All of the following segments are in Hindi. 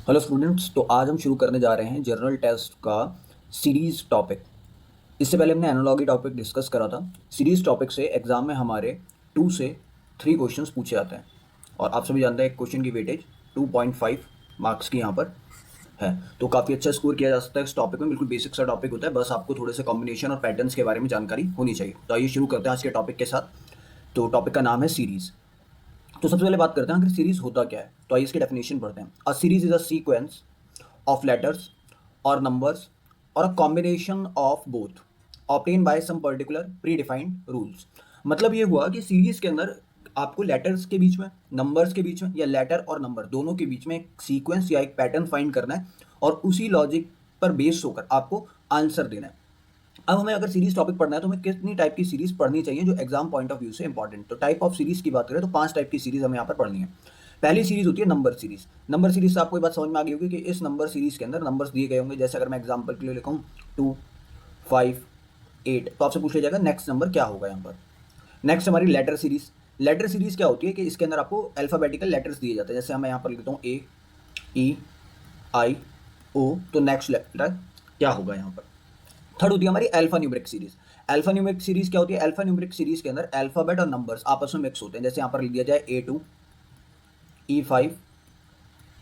हेलो स्टूडेंट्स, तो आज हम शुरू करने जा रहे हैं जनरल टेस्ट का सीरीज टॉपिक। इससे पहले हमने एनालॉजी टॉपिक डिस्कस करा था। सीरीज टॉपिक से एग्जाम में हमारे 2 से 3 क्वेश्चंस पूछे जाते हैं और आप सभी जानते हैं एक क्वेश्चन की वेटेज 2.5 मार्क्स की यहाँ पर है। तो काफ़ी अच्छा स्कोर किया जा सकता है इस टॉपिक में। बिल्कुल बेसिक सा टॉपिक होता है, बस आपको थोड़े से कॉम्बिनेशन और पैटर्न्स के बारे में जानकारी होनी चाहिए। तो आइए शुरू करते हैं आज के टॉपिक के साथ। तो टॉपिक का नाम है सीरीज़। तो सबसे पहले बात करते हैं आखिर सीरीज होता क्या है। तो आइए इसकी डेफिनेशन पढ़ते हैं। A series is a sequence of letters और नंबर्स और a combination of both obtain by some particular predefined rules. मतलब ये हुआ कि सीरीज के अंदर आपको लेटर्स के बीच में, नंबर्स के बीच में या लेटर और नंबर दोनों के बीच में एक सीक्वेंस या एक पैटर्न फाइंड करना है और उसी लॉजिक पर बेस्ड होकर आपको आंसर देना है। अब हमें अगर सीरीज टॉपिक पढ़ना है तो हमें कितनी टाइप की सीरीज पढ़नी चाहिए जो एग्जाम पॉइंट ऑफ व्यू से इंपॉर्टेंट। तो टाइप ऑफ सीरीज की बात करें तो 5 टाइप की सीरीज हमें यहाँ पर पढ़नी है। पहली सीरीज होती है नंबर सीरीज। नंबर सीरीज से आपको ये बात समझ में आ गई होगी कि इस नंबर सीरीज के अंदर नंबर्स दिए गए होंगे। जैसे अगर मैं एग्जाम्पल के लिए लिखूँ 2, 5, 8, तो आपसे पूछ लिया जाएगा नेक्स्ट नंबर क्या होगा यहाँ पर। नेक्स्ट हमारी लेटर सीरीज। लेटर सीरीज क्या होती है कि इसके अंदर आपको अल्फाबेटिकल लेटर्स दिए जाते हैं। जैसे मैं यहाँ पर लिखता हूँ ए, ई, आई, ओ, तो नेक्स्ट लेटर क्या होगा यहाँ पर। थर्ड होती है हमारी alpha numeric series. Alpha numeric series क्या होती है? अल्फा न्यूमेरिक सीरीज के अंदर अल्फाबेट और नंबर्स आपस में मिक्स होते हैं। जैसे यहाँ पर लिख दिया जाए A2, E5,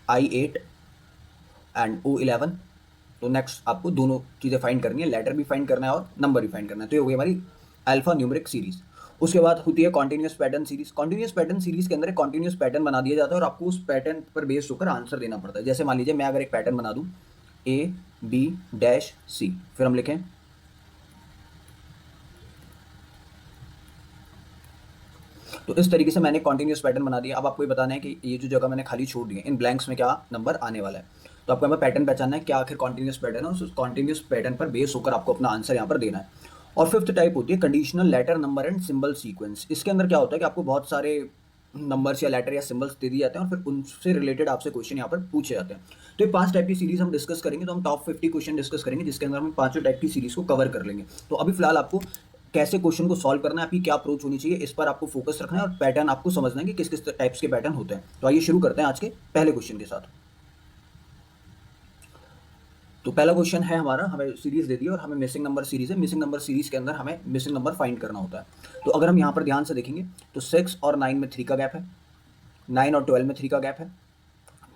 I8 and O11। तो नेक्स्ट आपको दोनों चीज़ें फाइंड करनी है, लेटर भी फाइंड करना है और नंबर भी फाइंड करना है। तो ये हो गई हमारी अल्फा न्यूमेरिक सीरीज। उसके बाद होती है continuous pattern series. Continuous pattern series के अंदर एक कॉन्टिन्यूस पैटर्न बना दिया जाता है और आपको उस पैटर्न पर बेस्ड होकर आंसर देना पड़ता है। जैसे मान लीजिए मैं अगर एक पैटर्न बना दूँ A, B, C, फिर हम लिखें तो इस तरीके से मैंने कॉन्टिन्यूस पैटर्न बना दिया। अब आपको ये बताना है कि ये जो जगह मैंने खाली छोड़ दी है इन ब्लैंक्स में क्या नंबर आने वाला है। तो आपको हमें पैटर्न पहचानना है क्या आखिर कॉन्टिन्यूस पैटर्न है, उस कॉन्टिन्यूस पैटर्न पर बेस होकर आपको अपना आंसर यहाँ पर देना है। और फिफ्थ टाइप होती है conditional letter number and symbol sequence. इसके अंदर क्या होता है कि आपको बहुत सारे नंबर्स या लेटर या सिंबल्स दे दिए जाते हैं और फिर उनसे रिलेटेड आपसे क्वेश्चन यहाँ पर पूछे जाते हैं। तो ये 5 टाइप की सीरीज हम डिस्कस करेंगे। तो हम टॉप 50 क्वेश्चन डिस्कस करेंगे जिसके अंदर हम पांचों टाइप की सीरीज को कवर कर लेंगे। तो अभी फिलहाल आपको कैसे क्वेश्चन को सॉल्व करना है, आपकी क्या अप्रोच होनी चाहिए, इस पर आपको फोकस रखना है और पैटर्न आपको समझना है कि किस किस टाइप्स के पैटर्न होते हैं। तो आइए शुरू करते हैं आज के पहले क्वेश्चन के साथ। तो पहला क्वेश्चन है हमारा, हमें सीरीज दे दी और हमें मिसिंग नंबर सीरीज है। मिसिंग नंबर सीरीज के अंदर हमें मिसिंग नंबर फाइंड करना होता है। तो अगर हम यहाँ पर ध्यान से देखेंगे तो 6 और 9 में 3 का गैप है, 9 और 12 में 3 का गैप है,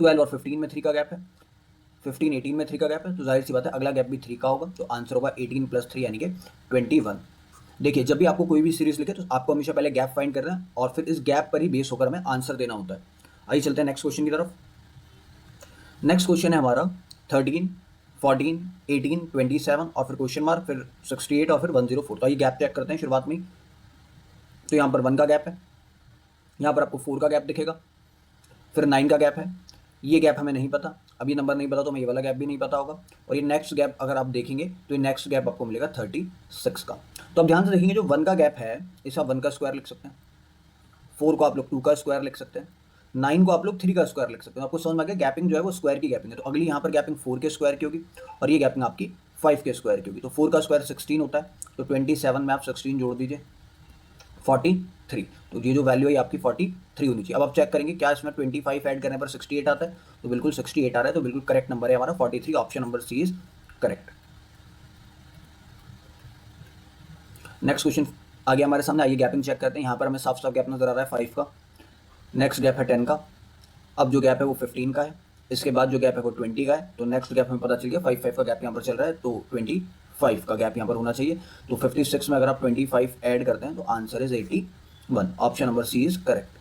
12 और 15 में 3 का गैप है, 15 18 में 3 का गैप है। तो जाहिर सी बात है अगला गैप भी 3 का होगा। तो आंसर होगा 18 + 3 यानी कि 21। देखिए जब भी आपको कोई भी सीरीज लिखे तो आपको हमेशा पहले गैप फाइंड करना है और फिर इस गैप पर ही बेस होकर हमें आंसर देना होता है। आइए चलते हैं नेक्स्ट क्वेश्चन की तरफ। नेक्स्ट क्वेश्चन है हमारा 13, 14, 18, 27 और फिर क्वेश्चन मार्क, फिर 68 और फिर 104। तो आइए गैप चेक करते हैं शुरुआत में ही। तो यहाँ पर 1 का गैप है, यहाँ पर आपको 4 का गैप दिखेगा, फिर 9 का गैप है। ये गैप हमें नहीं पता, अभी नंबर नहीं पता तो हमें ये वाला गैप भी नहीं पता होगा। और ये नेक्स्ट गैप अगर आप देखेंगे तो ये नेक्स्ट गैप आपको मिलेगा 36 का। तो अब ध्यान से देखेंगे जो 1 का गैप है इसे आप 1 का स्क्वायर लिख सकते हैं, 4 को आप लोग 2 का स्क्वायर लिख सकते हैं, 9 को आप लोग 3 का स्क्वायर लिख सकते हैं। आपको समझ में आ गया गैपिंग जो है वो स्क्वायर की गैपिंग है। तो अगली यहाँ पर गैपिंग 4 के स्क्वायर की होगी और ये गैपिंग आपकी 5 के स्क्वायर की होगी। तो 4 का स्क्वायर 16 होता है, तो 27 में आप 16 जोड़ दीजिए, 43। तो ये जो वैल्यू है आपकी 43 होनी चाहिए। अब आप चेक करेंगे क्या इसमें 25 ऐड करने पर 68 आता है, तो बिल्कुल 68 आ रहा है। तो बिल्कुल करेक्ट नंबर है हमारा 43, option number C is correct. Next question आ गया हमारे सामने, आइए गैपिंग चेक करते हैं। यहाँ पर हमें साफ साफ गैप नजर आ रहा है 5 का, नेक्स्ट गैप है 10 का, अब जो गैप है वो 15 का है, इसके बाद जो गैप है वो 20 का है। तो नेक्स्ट गैप हमें पता चल गया 5 का गैप यहाँ पर चल रहा है, तो 25 का गैप यहाँ पर होना चाहिए। तो 56 में अगर आप 25 ऐड करते हैं तो answer is 81, option number C is correct.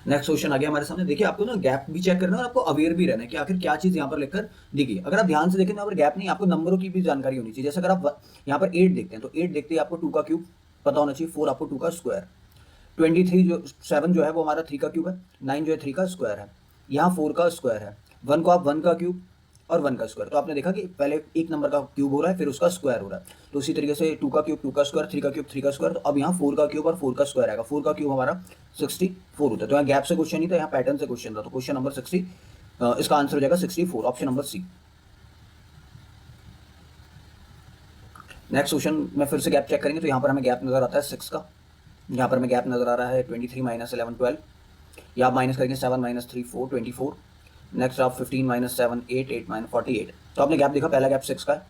Next question आ गया हमारे सामने। देखिए आपको ना गैप भी चेक करना है और आपको अवेयर भी रहना है कि आखिर क्या चीज यहाँ पर लिखकर देखिए। अगर आप ध्यान से देखें तो यहाँ पर गैप नहीं, आपको नंबरों की भी जानकारी होनी चाहिए। जैसे अगर आप यहाँ पर 8 देखते हैं तो 8 देखते ही आपको 2 का क्यूब पता होना चाहिए, 4 आपको 2 का स्क्वायर, 23 जो 7 जो है वो हमारा 3 का क्यूब है, 9 जो है 3 का स्क्वायर है, यहाँ 4 का स्क्वायर है, 1 को आप 1 का क्यूब और 1 का स्क्वायर। तो आपने देखा कि पहले एक नंबर का क्यूब हो रहा है फिर उसका स्क्वायर हो रहा है। तो उसी तरीके से 2 का क्यूब 2 का स्क्वायर, 3 का क्यूब 3 का स्क्वायर। तो अब यहाँ 4 का क्यूब और 4 का स्क्वायर आएगा, 4 का क्यूब हमारा 64 होता है। तो यहाँ गैप से क्वेश्चन नहीं था, यहाँ पैटर्न से क्वेश्चन था। तो क्वेश्चन नंबर 60 इसका आंसर हो जाएगा 64, option number C. Next question में फिर से गैप चेक करेंगे तो यहाँ पर हमें गैप नजर आता है 6 का, यहाँ पर हमें गैप नजर आ रहा है 23 - 11 12, या आप माइनस करेंगे 7 माइनस 3 4 24। नेक्स्ट आप 15 माइनस 7 8 8 माइनस 48। तो आपने गैप देखा, पहला गैप 6 का है,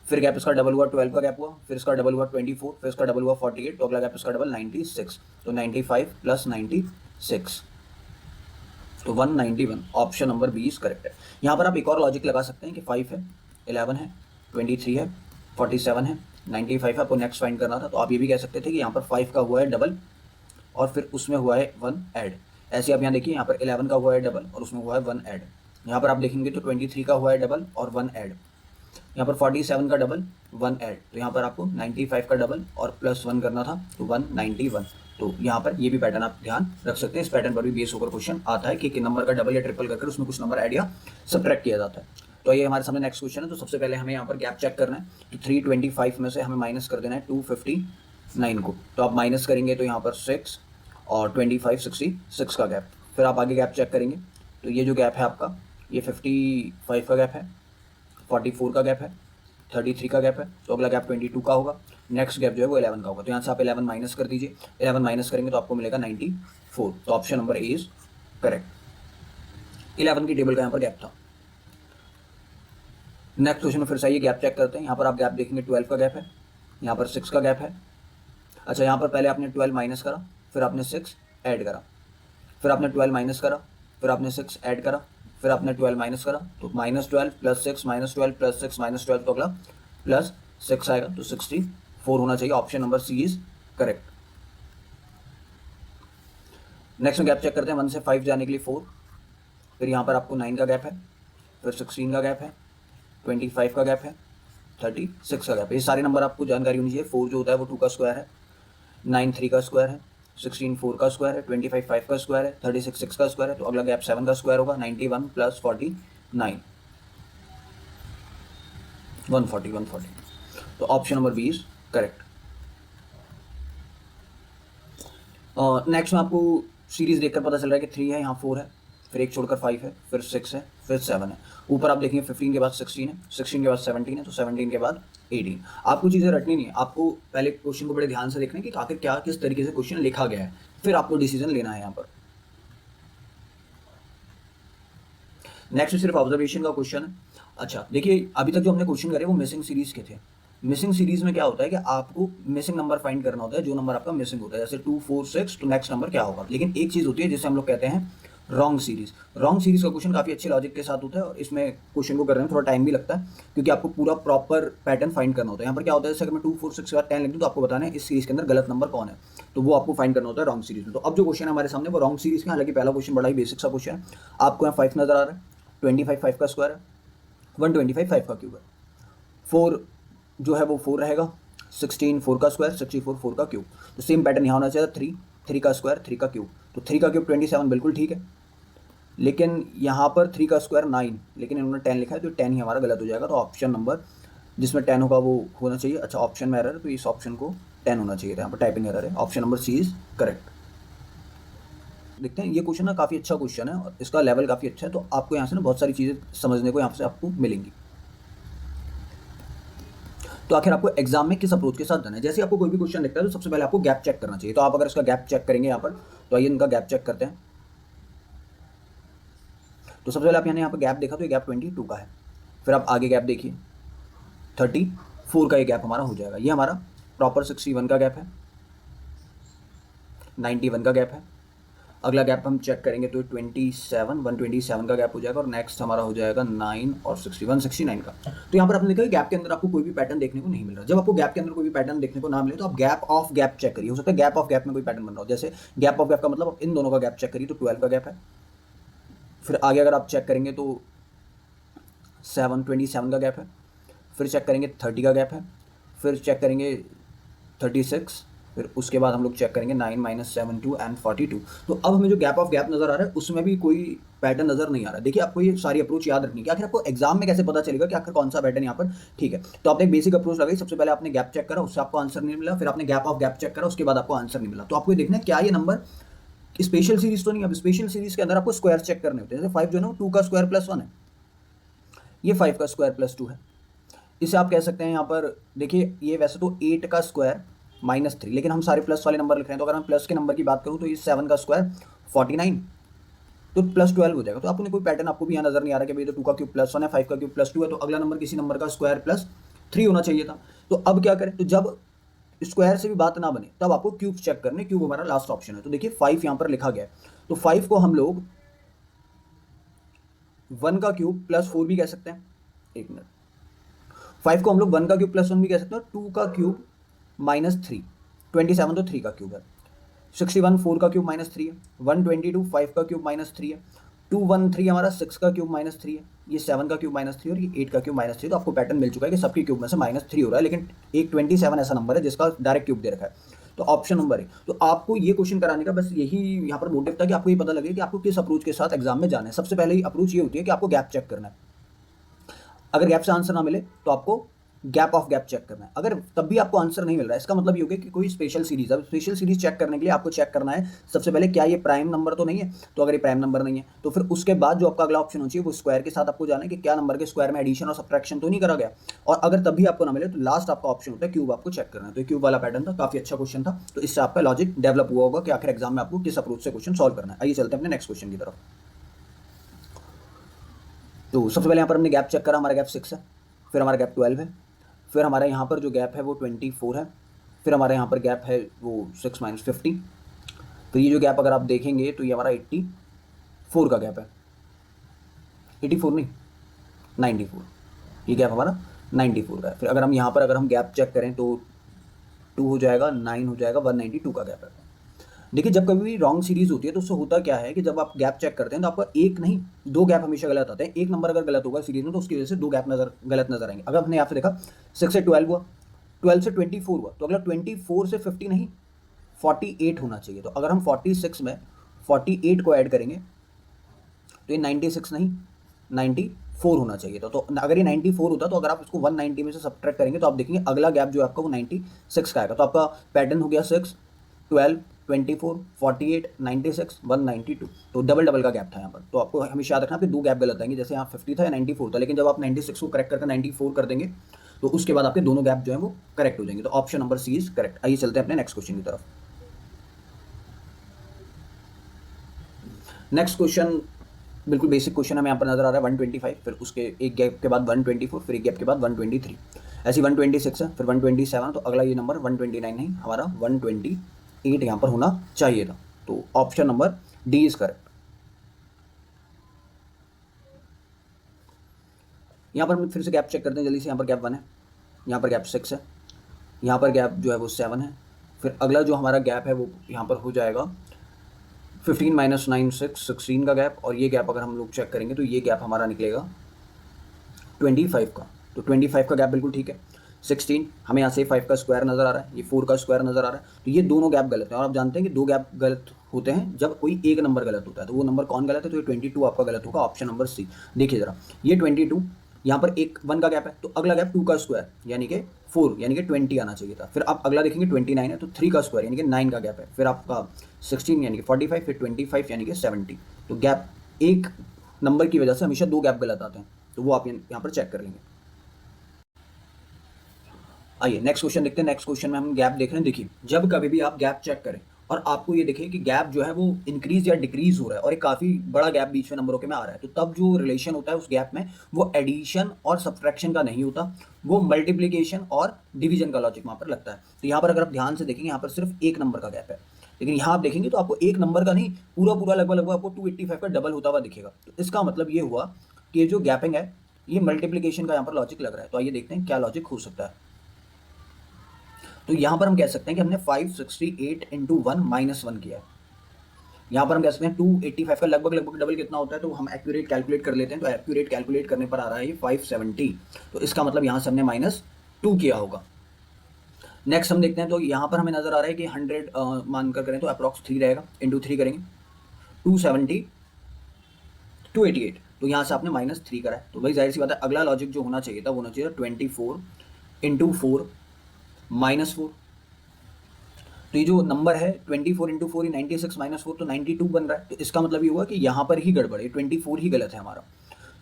फिर गैप इसका डबल हुआ 12 का गैप हुआ, फिर इसका डबल हुआ 24, फिर इसका डबल हुआ 48, तो अगला गैप इसका डबल 96। तो 95 प्लस 96 तो 191। ऑप्शन नंबर 20 करेक्ट है। यहाँ पर आप एक और लॉजिक लगा सकते हैं कि 5 है, 11 है, 23 है, 47 है, 95 है, आपको नेक्स्ट फाइंड करना था। तो आप ये भी कह सकते थे कि यहाँ पर 5 का हुआ है डबल और फिर उसमें हुआ है 1 ऐड। ऐसे आप यहाँ देखिए, यहाँ पर 11 का हुआ है डबल और उसमें हुआ है 1 ऐड। यहाँ पर आप देखेंगे तो 23 का हुआ है डबल और 1 ऐड। यहाँ पर 47 का डबल 1 ऐड। तो यहाँ पर आपको 95 का डबल और प्लस 1 करना था, तो 191। तो यहाँ पर ये भी पैटर्न आप ध्यान रख सकते हैं। इस पैटर्न पर भी बेस होकर क्वेश्चन आता है कि एक नंबर का डबल या ट्रिपल करके उसमें कुछ नंबर ऐड या सब्ट्रैक्ट किया जाता है। तो ये हमारे सामने नेक्स्ट क्वेश्चन है। तो सबसे पहले हमें यहाँ पर गैप चेक करना है। तो 325 में से हमें माइनस कर देना है 259 को। तो आप माइनस करेंगे तो यहाँ पर 6 और 25 66 का गैप। फिर आप आगे गैप चेक करेंगे तो ये जो गैप है आपका, ये 55 का गैप है, 44 का गैप है, 33 का गैप है। तो अगला गैप 22 का होगा। नेक्स्ट गैप जो है वो 11 का होगा। तो यहाँ से आप 11 माइनस कर दीजिए। 11 माइनस करेंगे तो आपको मिलेगा 94। तो option number A is correct. 11 की टेबल का यहाँ पर गैप था। नेक्स्ट क्वेश्चन में फिर से ये गैप चेक करते हैं। यहाँ पर आप गैप देखेंगे 12 का गैप है, यहाँ पर 6 का गैप है। अच्छा, यहाँ पर पहले आपने 12 माइनस करा, फिर आपने 6 ऐड करा, फिर आपने 12 माइनस करा, फिर आपने 6 ऐड करा, फिर आपने 12 माइनस करा। तो -12 प्लस 6 -12 प्लस 6 -12 तो अगला प्लस 6 आएगा। तो 64 होना चाहिए। Option number C is correct. Next में गैप चेक करते हैं। 1 से 5 जाने के लिए 4, फिर यहाँ पर आपको 9 का गैप है, फिर 16 का गैप है, 25 का गैप है, 36 का गैप है। ये सारे नंबर आपको जानकारी होनी चाहिए। 4 जो होता है वो 2 का स्क्वायर है, 9 3 का स्क्वायर है, 16 4 का स्क्वायर है, 25 5 का स्क्वायर है, 36 6 का स्क्वायर है। तो अगला गैप 7 का स्क्वायर होगा। 91 प्लस 49 140। तो option number B is correct. Next में आपको सीरीज देखकर पता चल रहा है कि 3 है, यहाँ 4 है, फिर एक छोड़कर 5 है, फिर 6 है, फिर 7 है। ऊपर आप देखेंगे 15 के बाद 16 है, 16 के बाद 17 है, तो 17 के बाद 18। आपको चीज़ें रटनी नहीं है, आपको पहले क्वेश्चन को बड़े ध्यान से देखना है कि आखिर क्या किस तरीके से क्वेश्चन लिखा गया है, फिर आपको डिसीजन लेना है यहाँ पर। नेक्स्ट सिर्फ ऑब्जर्वेशन का क्वेश्चन है। अच्छा देखिए, अभी तक जो हमने क्वेश्चन करे वो मिसिंग सीरीज के थे। मिसिंग सीरीज में क्या होता है कि आपको मिसिंग नंबर फाइंड करना होता है, जो नंबर आपका मिसिंग होता है। जैसे 2 4 6, तो नेक्स्ट नंबर क्या होगा। लेकिन एक चीज़ होती है जिसे हम लोग कहते हैं रॉन्ग सीरीज। रॉन्ग सीरीज का क्वेश्चन काफ़ी अच्छे लॉजिक के साथ होता है और इसमें क्वेश्चन को करने में थोड़ा टाइम भी लगता है, क्योंकि आपको पूरा प्रॉपर पैटर्न फाइंड करना होता है। यहाँ पर क्या होता है, जैसे अगर मैं 2 4 6 के बाद 10 लिख दूँ तो आपको बताना है इस सीरीज के अंदर गलत नंबर कौन है, तो वो आपको फाइंड करना होता है रॉन्ग सीरीज में। तो अब जो क्वेश्चन है हमारे सामने वो रॉन्ग सीरीज का। हालांकि पहला क्वेश्चन बड़ा ही बेसिक सा क्वेश्चन है। आपको यहाँ 5 नजर आ रहा है, 25 5 का स्क्वायर है, 125 5 का क्यूब है, 4 जो है वो 4 रहेगा, 16 4 का स्क्वायर, 64 4 का क्यूब। तो सेम पैटर्न यहाँ होना चाहिए, 3 3 का स्क्वायर 3 का क्यूब। तो 3 का क्यूब 27 बिल्कुल ठीक है, लेकिन यहाँ पर 3 का स्क्वायर 9, लेकिन इन्होंने 10 लिखा है, तो 10 ही हमारा गलत हो जाएगा। तो ऑप्शन नंबर जिसमें 10 होगा वो होना चाहिए। अच्छा, ऑप्शन में एरर है, तो इस ऑप्शन को 10 होना चाहिए था, यहाँ पर टाइपिंग एरर है। Option number C is correct. देखते हैं, ये क्वेश्चन ना काफ़ी अच्छा क्वेश्चन है और इसका लेवल काफ़ी अच्छा है, तो आपको यहाँ से ना बहुत सारी चीज़ें समझने को यहाँ से आपको मिलेंगी। तो आखिर आपको एग्जाम में किस अप्रोच के साथ जाना है। जैसे आपको कोई भी क्वेश्चन दिखता है तो सबसे पहले आपको गैप चेक करना चाहिए। तो आप अगर इसका गैप चेक करेंगे यहाँ पर, तो आइए इनका गैप चेक करते हैं। तो सबसे पहले आप यहाँ पर गैप देखा तो ये गैप 22 का है। फिर आप आगे गैप देखिए 34 का ये गैप हमारा हो जाएगा। ये हमारा प्रॉपर 61 का गैप है, 91 का गैप है। अगला गैप हम चेक करेंगे तो 127 का गैप हो जाएगा और नेक्स्ट हमारा हो जाएगा 9 और 61 69 का। तो यहाँ पर आपने देखा गैप के अंदर आपको कोई भी पैटर्न देखने को नहीं मिल रहा। जब आपको गैप के अंदर कोई भी पैटर्न देखने को ना मिले तो आप गैप ऑफ गैप चेक करिए। हो सकता है गैप ऑफ गैप में कोई पैटर्न बन रहा हो। जैसे गैप ऑफ गैप का मतलब आप इन दोनों का गैप चेक करिए तो 12 का गैप है। फिर आगे अगर आप चेक करेंगे तो 27 का गैप है। फिर चेक करेंगे 30 का गैप है। फिर चेक करेंगे 36। फिर उसके बाद हम लोग चेक करेंगे 9 - 7 2 एंड 42। तो अब हमें जो गैप ऑफ गैप नजर आ रहा है उसमें भी कोई पैटर्न नजर नहीं आ रहा है। देखिए, आपको ये सारी अप्रोच याद रखनी है कि आखिर आपको एग्जाम में कैसे पता चलेगा कि आखिर कौन सा पैटर्न यहाँ पर ठीक है। तो आपने एक बेसिक अप्रोच लगाई। सबसे पहले आपने गैप चेक करा, उससे आपको आंसर नहीं मिला। फिर आपने गैप ऑफ गैप चेक करा, उसके बाद आपको आंसर नहीं मिला। तो आपको देखना है क्या ये नंबर स्पेशल सीरीज तो नहीं। अब स्पेशल सीरीज के अंदर आपको स्क्वायर चेक करने होते हैं। जैसे 5 जो है ना 2 का स्क्वायर प्लस 1 है, ये 5 का स्क्वायर प्लस 2 है। इसे आप कह सकते हैं यहाँ पर देखिए, ये वैसे तो 8 का स्क्वायर -3, लेकिन हम सारे प्लस वाले नंबर लिख रहे हैं। तो अगर मैं प्लस के नंबर की बात करूँ तो ये 7 का स्क्वायर 49, तो +12 हो जाएगा। तो आपको कोई पैटर्न आपको भी यहाँ नजर नहीं आ रहा कि भाई तो 2 का क्यूब +1 है, 5 का क्यूब +2 है, तो अगला नंबर किसी नंबर का स्क्वायर +3 होना चाहिए था। तो अब क्या करें, तो जब स्क्वायर से भी बात ना बने तब आपको क्यूब चेक करने, क्यूब हमारा लास्ट ऑप्शन है। तो देखिए 5 यहाँ पर लिखा गया है, तो 5 को हम लोग 1 का क्यूब +4 भी कह सकते हैं। एक मिनट, 5 को हम लोग 1 का क्यूब +1 भी कह सकते हैं, 2 का क्यूब -3, 27 तो 3 का क्यूब है, 61 4 का क्यूब -3 है, 122 5 का क्यूब -3 है, 213 हमारा 6 का क्यूब -3 है, ये 7 का क्यूब -3 और ये 8 का क्यूब -3। तो आपको पैटर्न मिल चुका है कि सबके क्यूब में से -3 हो रहा है, लेकिन एक 27 ऐसा नंबर है जिसका डायरेक्ट क्यूब दे रखा है। तो ऑप्शन नंबर है। तो आपको ये क्वेश्चन कराने का बस यही यहाँ पर मोटिव था कि आपको ये पता लगे कि आपको किस अप्रोच के साथ एग्जाम में जाना है। सबसे पहले अप्रोच ये होती है कि आपको गैप चेक करना है। अगर गैप से आंसर ना मिले तो आपको गैप ऑफ गैप चेक करना है। अगर तब भी आपको आंसर नहीं मिल रहा है, इसका मतलब ये हो गया कि कोई स्पेशल सीरीज है। स्पेशल सीरीज चेक करने के लिए आपको चेक करना है सबसे पहले क्या ये प्राइम नंबर तो नहीं है। तो अगर ये प्राइम नंबर नहीं है तो फिर उसके बाद जो आपका अगला ऑप्शन होना चाहिए वो स्क्वायर के साथ आपको जाना है कि क्या नंबर के स्क्वायर में एडिशन और सब्ट्रैक्शन तो नहीं करा गया। और अगर तब भी आपको ना मिले तो लास्ट आपका ऑप्शन होता है क्यूब आपको चेक करना है। तो क्यूब वाला पैटर्न था, काफी अच्छा क्वेश्चन था। तो इससे आपका लॉजिक डेवलप हुआ होगा कि आखिर एग्जाम में आपको किस अप्रोच से क्वेश्चन सॉल्व करना है। आइए चलते हैं अपने नेक्स्ट क्वेश्चन की तरफ। तो सबसे पहले यहाँ पर हमने गैप चेक करा, हमारा गैप 6 है, फिर हमारा गैप 12 है, फिर हमारा यहाँ पर जो गैप है वो 24 है, फिर हमारे यहाँ पर गैप है वो 6 - 50। तो ये जो गैप अगर आप देखेंगे तो ये हमारा 84 का गैप है, 84 नहीं 94, ये गैप हमारा 94 का है। फिर अगर हम यहाँ पर अगर हम गैप चेक करें तो 2 हो जाएगा, 9 हो जाएगा, 192 का गैप है। देखिए जब कभी भी रॉन्ग सीरीज होती है तो उससे होता क्या है कि जब आप गैप चेक करते हैं तो आपका एक नहीं 2 गैप हमेशा गलत आते हैं। एक नंबर अगर गलत होगा सीरीज में तो उसकी वजह से 2 गैप गलत नजर आएंगे। अगर हमने यहाँ पे देखा 6 से 12 हुआ, 12 से 24 हुआ, तो अगला 24 से 50 नहीं 48 होना चाहिए। तो अगर हम 46 में 48 को ऐड करेंगे तो ये 96 नहीं 94 होना चाहिए था। तो अगर ये 94 होता तो अगर आप इसको 190 में से सब्ट्रैक्ट करेंगे तो आप देखेंगे अगला गैप जो है आपका वो 96 का आएगा। तो आपका पैटर्न हो गया 6, 12, 24, 48, 96, 192। तो डबल डबल का गैप था यहाँ पर। तो आपको हमेशा याद रखना कि 2 गैप गलत आएंगे, जैसे यहाँ 50 था या 94 था, लेकिन जब आप 96 को करेक्ट करके 94 कर देंगे तो उसके बाद आपके दोनों गैप जो है वो करेक्ट हो जाएंगे। तो option number C is correct. आइए चलते हैं अपने नेक्स्ट क्वेश्चन की तरफ। नेक्स्ट क्वेश्चन बिल्कुल बेसिक क्वेश्चन हमें यहाँ पर नजर आ रहा है 125, फिर उसके एक गैप के बाद 124, फिर एक गैप के बाद 123, ऐसी 126 है, फिर 127। तो अगला ये नंबर 129 नहीं हमारा 128 यहाँ पर होना चाहिए था। तो option number D is correct. यहाँ पर हम फिर से गैप चेक करते हैं जल्दी से। यहाँ पर गैप 1 है, यहाँ पर गैप 6 है, यहाँ पर गैप जो है वो 7 है, फिर अगला जो हमारा गैप है वो यहाँ पर हो जाएगा 15 - 9 6 16 का गैप। और ये गैप अगर हम लोग चेक करेंगे तो ये गैप हमारा निकलेगा 25 का। तो 25 का गैप बिल्कुल ठीक है। 16 हमें यहाँ से 5 का स्क्वायर नज़र आ रहा है, ये 4 का स्क्वायर नज़र आ रहा है। तो ये दोनों गैप गलत है और आप जानते हैं कि 2 गैप गलत होते हैं जब कोई एक नंबर गलत होता है। तो वो नंबर कौन गलत है, तो ये 22 आपका गलत होगा, ऑप्शन नंबर सी। देखिए ज़रा ये 22, यहाँ पर एक 1 का गैप है, तो अगला गैप 2 का स्क्वायर यानी कि 4 यानी कि 20 आना चाहिए था। फिर आप अगला देखेंगे 29 है, तो 3 का स्क्वायर यानी कि 9 का गैप है, फिर आपका 16 यानी कि 45, फिर 25 यानी कि 70। तो गैप एक नंबर की वजह से हमेशा 2 गैप गलत आते हैं, तो वो आप यहाँ पर चेक कर लेंगे। आइए नेक्स्ट क्वेश्चन देखते हैं। नेक्स्ट क्वेश्चन में हम गैप देख रहे हैं। देखिए जब कभी भी आप गैप चेक करें और आपको ये देखें कि गैप जो है वो इंक्रीज या डिक्रीज हो रहा है और एक काफ़ी बड़ा गैप बीच में नंबरों के में आ रहा है, तो तब जो रिलेशन होता है उस गैप में वो एडिशन और सब्ट्रैक्शन का नहीं होता, वो मल्टीप्लीकेशन और डिवीजन का लॉजिक वहाँ पर लगता है। तो यहाँ पर अगर आप ध्यान से देखेंगे यहाँ पर सिर्फ एक नंबर का गैप है, लेकिन यहाँ आप देखेंगे तो आपको एक नंबर का नहीं पूरा पूरा लगभग लगभग आपको 285 का डबल होता हुआ दिखेगा। तो इसका मतलब ये हुआ कि जो गैपिंग है ये मल्टीप्लीकेशन का यहाँ पर लॉजिक लग रहा है। तो आइए देखते हैं क्या लॉजिक हो सकता है। तो यहाँ पर हम कह सकते हैं कि हमने 568 इंटू 1 -1 किया है। यहाँ पर हम कह सकते हैं 285 का लगभग लगभग डबल कितना होता है, तो हम एक्यूरेट कैलकुलेट कर लेते हैं। तो एक्यूरेट कैलकुलेट करने पर आ रहा है ये 570। तो इसका मतलब यहाँ से हमने -2 किया होगा। नेक्स्ट हम देखते हैं, तो यहाँ पर हमें नजर आ रहा है कि 100 मानकर करें तो अप्रॉक्स 3 रहेगा, इंटू 3 करेंगे 270 288। तो यहाँ से आपने -3 करा है। तो भाई जाहिर सी बात है अगला लॉजिक जो होना चाहिए था वो होना चाहिए 24 इंटू 4 -4। तो ये जो नंबर है 24 इंटू 4 96 -4 तो 92 बन रहा है। तो इसका मतलब ये हुआ कि यहाँ पर ही गड़बड़ है, 24 ही गलत है हमारा।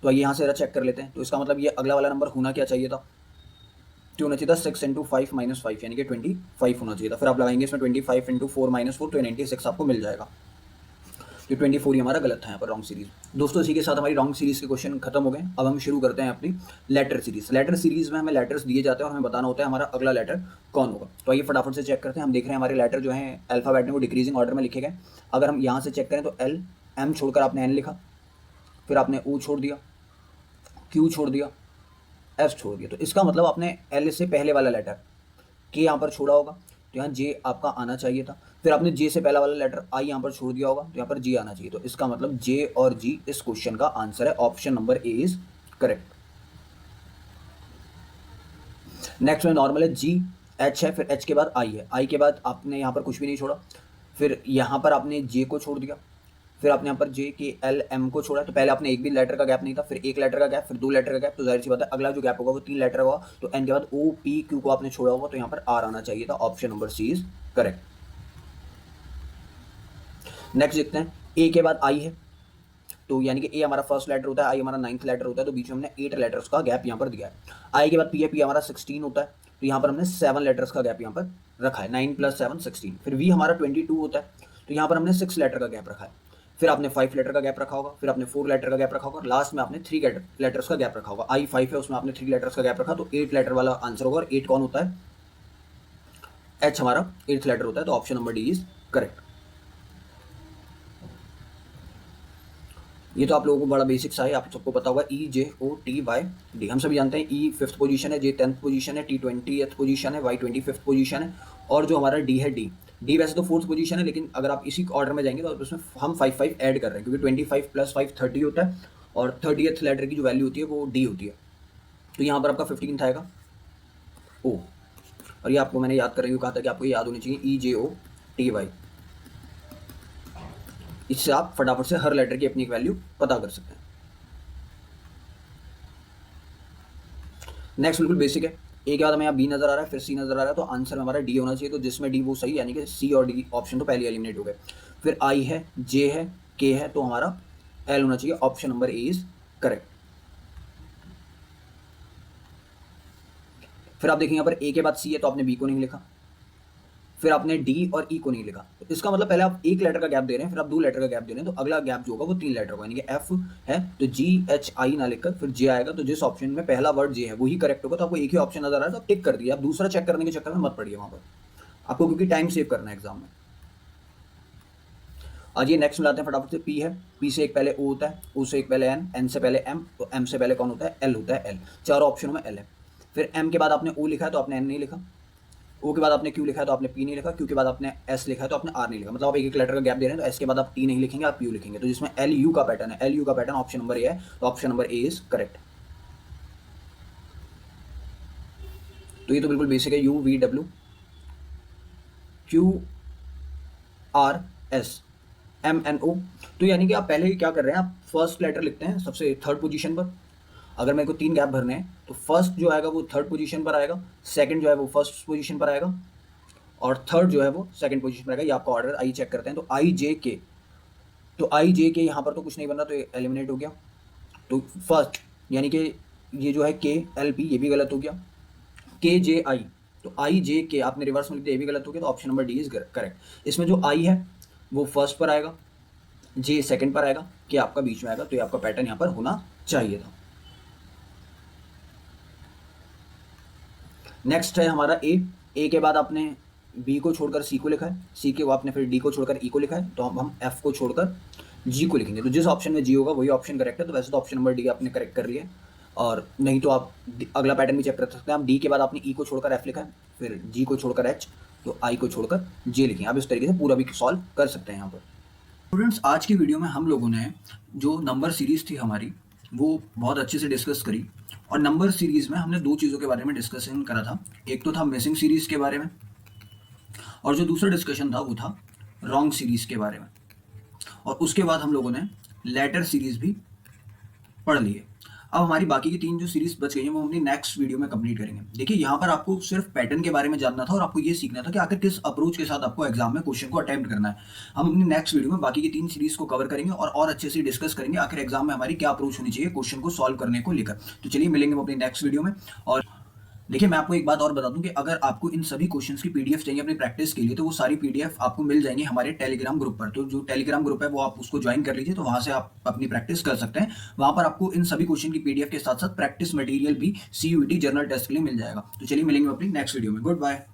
तो आइए यहाँ से चेक कर लेते हैं। तो इसका मतलब ये अगला वाला नंबर होना क्या चाहिए था, जो होना चाहिए था 6 इंटू 5 -5 यानी कि 25 होना चाहिए था। फिर आप लगाएंगे इसमें 25 इंटू 4 -4 तो 96 आपको मिल जाएगा। तो 24 ही हमारा गलत था यहाँ पर रॉन्ग सीरीज। दोस्तों इसी के साथ हमारी रॉन्ग सीरीज के क्वेश्चन खत्म हो गए। अब हम शुरू करते हैं अपनी लेटर सीरीज। लेटर सीरीज में हमें लेटर्स दिए जाते हैं और हमें बताना होता है हमारा अगला लेटर कौन होगा। तो आइए फटाफट से चेक करते हैं। हम देख रहे हैं हमारे लेटर जो हैं अल्फाबेट में वो डिक्रीजिंग ऑर्डर में लिखे गए। अगर हम यहाँ से चेक करें तो एल, एम छोड़कर आपने एन लिखा, फिर आपने ओ छोड़ दिया, क्यू छोड़ दिया, एस छोड़ दिया। तो इसका मतलब आपने एल से पहले वाला लेटर के यहाँ पर छोड़ा होगा, तो यहाँ जे आपका आना चाहिए था। फिर आपने जे से पहला वाला लेटर आई यहाँ पर छोड़ दिया होगा, तो यहाँ पर जी आना चाहिए। तो इसका मतलब जे और जी इस क्वेश्चन का आंसर है। Option number A is correct. Next में नॉर्मल है, जी एच है, फिर एच के बाद आई है, आई के बाद आपने यहाँ पर कुछ भी नहीं छोड़ा, फिर यहाँ पर आपने जे को छोड़ दिया, फिर आपने यहाँ पर जे के एल एम को छोड़ा। तो पहले आपने एक भी लेटर का गैप नहीं था, फिर एक लेटर का गैप, फिर दो लेटर का गैप। तो जाहिर सी बात है अगला जो गैप होगा वो 3 लेटर होगा। तो एन के बाद ओ पी क्यू को आपने छोड़ा होगा, तो यहाँ पर आर आना चाहिए था। Option number C is correct. Next देखते हैं, ए के बाद आई है, तो यानी कि ए हमारा फर्स्ट लेटर होता है, आई हमारा 9th लेटर होता है, तो बीच में हमने 8 लेटर्स का गैप यहाँ पर दिया है। आई के बाद पी है, पी हमारा 16 होता है, तो यहाँ पर हमने 7 लेटर्स का गैप यहाँ पर रखा है। 9 + 7 16। फिर वी हमारा 22 होता है, तो यहाँ पर हमने 6 लेटर का गैप रखा है। फिर आपने 5 लेटर का गैप रखा होगा, फिर आपने 4 लेटर का गैप रखा होगा, लास्ट में आपने 3 लेटर्स का गैप रखा होगा। आई 5 है, उसमें आपने 3 लेटर्स का गैप रखा, तो 8 लेटर वाला आंसर होगा। और 8 कौन होता है? एच हमारा 8th लेटर होता है, तो option number D is correct. ये तो आप लोगों को बड़ा बेसिक सा है, आप सबको पता होगा ई जे ओ टी वाई डी। हम सभी जानते हैं ई 5th पोजीशन है, जे 10th पोजीशन है, टी 20th पोजीशन है, वाई 25th पोजीशन है, और जो हमारा डी है डी, डी वैसे तो 4th पोजीशन है, लेकिन अगर आप इसी ऑर्डर में जाएंगे तो उसमें हम 5 ऐड कर रहे हैं, क्योंकि 25 + 5 30 होता है, और 30th लेटर की जो वैल्यू होती है वो डी होती है। तो यहाँ पर आपका 15th आएगा ओ, और ये आपको मैंने याद करने को कहा था कि आपको याद होनी चाहिए ई जे ओ टी वाई। इससे आप फटाफट से हर लेटर की अपनी एक वैल्यू पता कर सकते हैं। नेक्स्ट बिल्कुल बेसिक है, ए के बाद हमें यहाँ बी नजर आ रहा है, फिर सी नजर आ रहा है, तो आंसर में हमारा डी होना चाहिए। तो जिसमें डी वो सही, यानी कि सी और डी ऑप्शन तो पहले एलिमिनेट हो गए। फिर आई है, जे है, के है, तो हमारा एल होना चाहिए। Option number A is correct. फिर आप देखेंगे यहाँ पर ए के बाद सी है, तो आपने बी को नहीं लिखा, फिर आपने डी और ई को नहीं लिखा। तो इसका मतलब पहले आप 1 लेटर का गैप दे रहे हैं, फिर आप 2 लेटर का गैप दे रहे हैं, तो अगला गैप जो होगा वो 3 लेटर होगा, यानी कि एफ है तो जी एच आई ना लिखकर फिर जे आएगा। तो जिस ऑप्शन में पहला वर्ड जे है वही करेक्ट होगा। तो आपको एक ही ऑप्शन नजर आ रहा है, तो आप टिक कर दिए। आप दूसरा चेक करने के चक्कर में मत पड़िए वहां पर, आपको क्योंकि टाइम सेव करना है एग्जाम में। आज ये नेक्स्ट मिलाते हैं फटाफट से। पी है, पी से एक पहले ओ होता है, ओ से एक पहले एन, एन से पहले एम, तो एम से पहले कौन होता है? एल होता है। एल चारों ऑप्शनों में एल है। फिर एम के बाद आपने ओ लिखा है, तो आपने एन नहीं लिखा। ओ के बाद आपने क्यू लिखा है, तो आपने पी नहीं लिखा। क्यू के बाद आपने एस लिखा है, तो आपने आर नहीं लिखा। मतलब आप एक एक लेटर का गैप दे रहे हैं, तो एस के बाद आप टी नहीं लिखेंगे, आप यू लिखेंगे। तो जिसमें एल यू का पैटर्न है, एल यू का पैटर्न ऑप्शन नंबर ए है, तो option number A is correct. तो ये तो बिल्कुल बेसिक है, U V W Q R S M N O. तो यानी कि आप पहले ही क्या कर रहे हैं, आप फर्स्ट लेटर लिखते हैं सबसे 3rd पोजीशन पर। अगर मेरे को 3 गैप भरने हैं, तो फर्स्ट जो आएगा वो 3rd पोजीशन पर आएगा, सेकंड जो है वो 1st पोजीशन पर आएगा, और थर्ड जो है वो 2nd पोजीशन पर आएगा। ये आपका ऑर्डर। आई चेक करते हैं, तो आई जे के, तो आई जे के यहाँ पर तो कुछ नहीं बन रहा, तो ये एलिमिनेट हो गया। तो फर्स्ट यानी कि ये जो है के एल पी, ये भी गलत हो गया। के जे आई, तो आई जे के आपने रिवर्स में लिख दिया, ये भी गलत हो गया। तो option number D is correct. इसमें जो आई है वो फर्स्ट पर आएगा, जे सेकंड पर आएगा, के आपका बीच में आएगा। तो ये आपका पैटर्न यहाँ पर होना चाहिए था। नेक्स्ट है हमारा ए। ए के बाद आपने बी को छोड़कर सी को लिखा है, सी के आपने फिर डी को छोड़कर ई को लिखा है, तो हम एफ को छोड़कर जी को लिखेंगे। तो जिस ऑप्शन में जी होगा वही ऑप्शन करेक्ट है। तो वैसे तो ऑप्शन नंबर डी आपने करेक्ट कर लिया, और नहीं तो आप अगला पैटर्न भी चेक कर सकते हैं। आप डी के बाद आपने ई को छोड़कर एफ लिखा है, फिर जी को छोड़कर एच, तो आई को छोड़कर जे लिखें। आप इस तरीके से पूरा भी सॉल्व कर सकते हैं यहाँ पर। स्टूडेंट्स, आज की वीडियो में हम लोगों ने जो नंबर सीरीज थी हमारी वो बहुत अच्छे से डिस्कस करी। और नंबर सीरीज में हमने 2 चीज़ों के बारे में डिस्कशन करा था। एक तो था मिसिंग सीरीज के बारे में, और जो दूसरा डिस्कशन था वो था रॉन्ग सीरीज के बारे में। और उसके बाद हम लोगों ने लेटर सीरीज भी पढ़ ली है। अब हमारी बाकी की 3 जो सीरीज बच गई हैं वो हम अपनी नेक्स्ट वीडियो में कंप्लीट करेंगे। देखिए यहाँ पर आपको सिर्फ पैटर्न के बारे में जानना था, और आपको ये सीखना था कि आखिर किस अप्रोच के साथ आपको एग्जाम में क्वेश्चन को अटेम्प्ट करना है। हम अपनी नेक्स्ट वीडियो में बाकी की 3 सीरीज को कवर करेंगे और अच्छे से डिस्कस करेंगे आखिर एग्जाम में हमारी क्या अप्रोच होनी चाहिए क्वेश्चन को सॉल्व करने को लेकर। तो चलिए मिलेंगे हम अपनी नेक्स्ट वीडियो में। और देखिए, मैं आपको एक बात और बता दूँ कि अगर आपको इन सभी क्वेश्चंस की पीडीएफ चाहिए अपनी प्रैक्टिस के लिए, तो वो सारी पीडीएफ आपको मिल जाएँगी हमारे टेलीग्राम ग्रुप पर। तो जो टेलीग्राम ग्रुप है, वो आप उसको जॉइन कर लीजिए, तो वहाँ से आप अपनी प्रैक्टिस कर सकते हैं। वहाँ पर आपको इन सभी क्वेश्चन की पीडीएफ के साथ-साथ प्रैक्टिस मटेरियल भी सीयूईटी जनरल टेस्ट के लिए मिल जाएगा। तो चलिए मिलेंगे अपनी नेक्स्ट वीडियो में। Good bye.